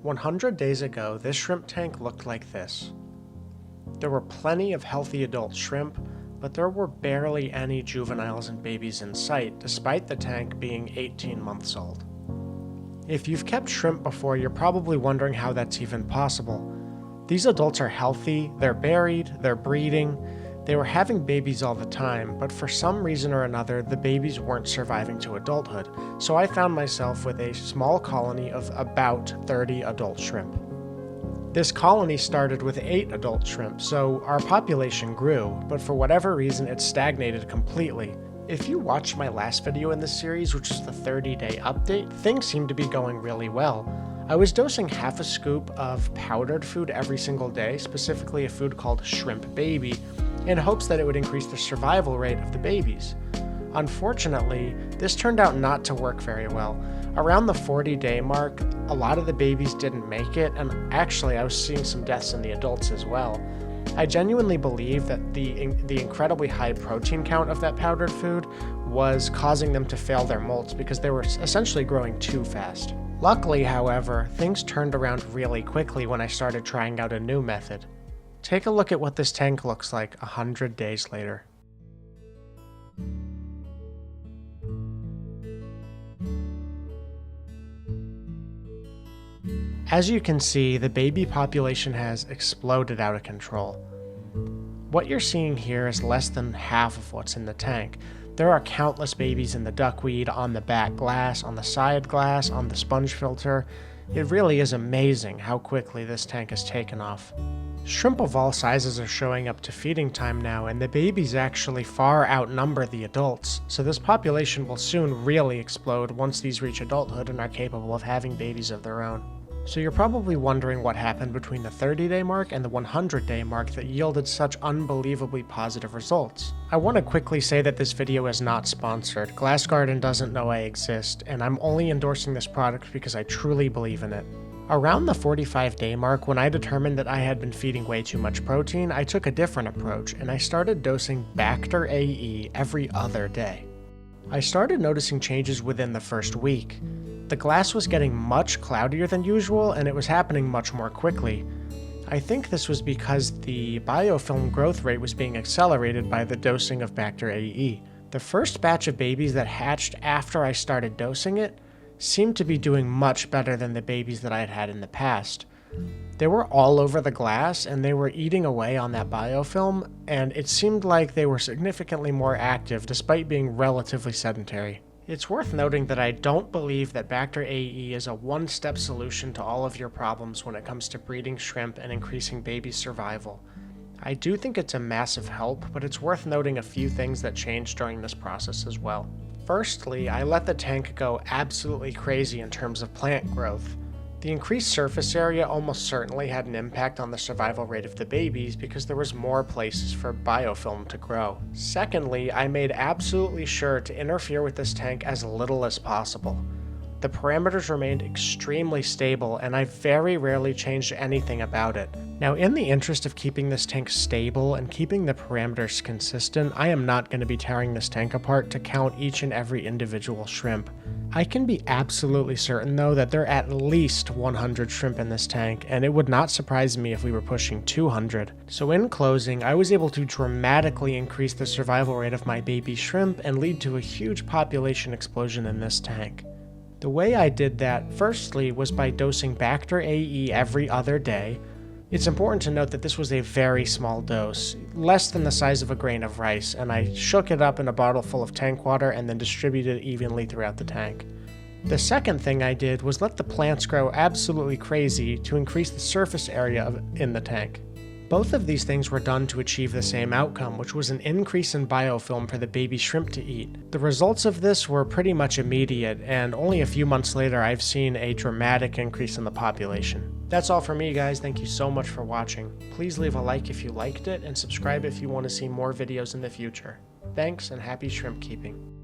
100 days ago, this shrimp tank looked like this. There were plenty of healthy adult shrimp, but there were barely any juveniles and babies in sight, despite the tank being 18 months old. If you've kept shrimp before, you're probably wondering how that's even possible. These adults are healthy, they're buried, they're breeding, they were having babies all the time, but for some reason or another, the babies weren't surviving to adulthood, so I found myself with a small colony of about 30 adult shrimp. This colony started with 8 adult shrimp, so our population grew, but for whatever reason it stagnated completely. If you watched my last video in this series, which is the 30-day update, things seemed to be going really well. I was dosing half a scoop of powdered food every single day, specifically a food called Shrimp Baby, in hopes that it would increase the survival rate of the babies. Unfortunately, this turned out not to work very well. Around the 40-day mark, a lot of the babies didn't make it, and actually I was seeing some deaths in the adults as well. I genuinely believe that the incredibly high protein count of that powdered food was causing them to fail their molts because they were essentially growing too fast. Luckily, however, things turned around really quickly when I started trying out a new method. Take a look at what this tank looks like 100 days later. As you can see, the baby population has exploded out of control. What you're seeing here is less than half of what's in the tank. There are countless babies in the duckweed, on the back glass, on the side glass, on the sponge filter. It really is amazing how quickly this tank has taken off. Shrimp of all sizes are showing up to feeding time now, and the babies actually far outnumber the adults, so this population will soon really explode once these reach adulthood and are capable of having babies of their own. So you're probably wondering what happened between the 30-day mark and the 100-day mark that yielded such unbelievably positive results. I want to quickly say that this video is not sponsored. Glass Garden doesn't know I exist, and I'm only endorsing this product because I truly believe in it. Around the 45-day mark, when I determined that I had been feeding way too much protein, I took a different approach, and I started dosing Bacter AE every other day. I started noticing changes within the first week. The glass was getting much cloudier than usual, and it was happening much more quickly. I think this was because the biofilm growth rate was being accelerated by the dosing of Bacter AE. The first batch of babies that hatched after I started dosing it seemed to be doing much better than the babies that I had had in the past. They were all over the glass, and they were eating away on that biofilm, and it seemed like they were significantly more active despite being relatively sedentary. It's worth noting that I don't believe that Bacter AE is a one-step solution to all of your problems when it comes to breeding shrimp and increasing baby survival. I do think it's a massive help, but it's worth noting a few things that changed during this process as well. Firstly, I let the tank go absolutely crazy in terms of plant growth. The increased surface area almost certainly had an impact on the survival rate of the babies because there was more places for biofilm to grow. Secondly, I made absolutely sure to interfere with this tank as little as possible. The parameters remained extremely stable, and I very rarely changed anything about it. Now, in the interest of keeping this tank stable and keeping the parameters consistent, I am not going to be tearing this tank apart to count each and every individual shrimp. I can be absolutely certain, though, that there are at least 100 shrimp in this tank, and it would not surprise me if we were pushing 200. So in closing, I was able to dramatically increase the survival rate of my baby shrimp and lead to a huge population explosion in this tank. The way I did that, firstly, was by dosing Bacter AE every other day. It's important to note that this was a very small dose, less than the size of a grain of rice, and I shook it up in a bottle full of tank water and then distributed it evenly throughout the tank. The second thing I did was let the plants grow absolutely crazy to increase the surface area in the tank. Both of these things were done to achieve the same outcome, which was an increase in biofilm for the baby shrimp to eat. The results of this were pretty much immediate, and only a few months later I've seen a dramatic increase in the population. That's all for me, guys. Thank you so much for watching. Please leave a like if you liked it, and subscribe if you want to see more videos in the future. Thanks, and happy shrimp keeping.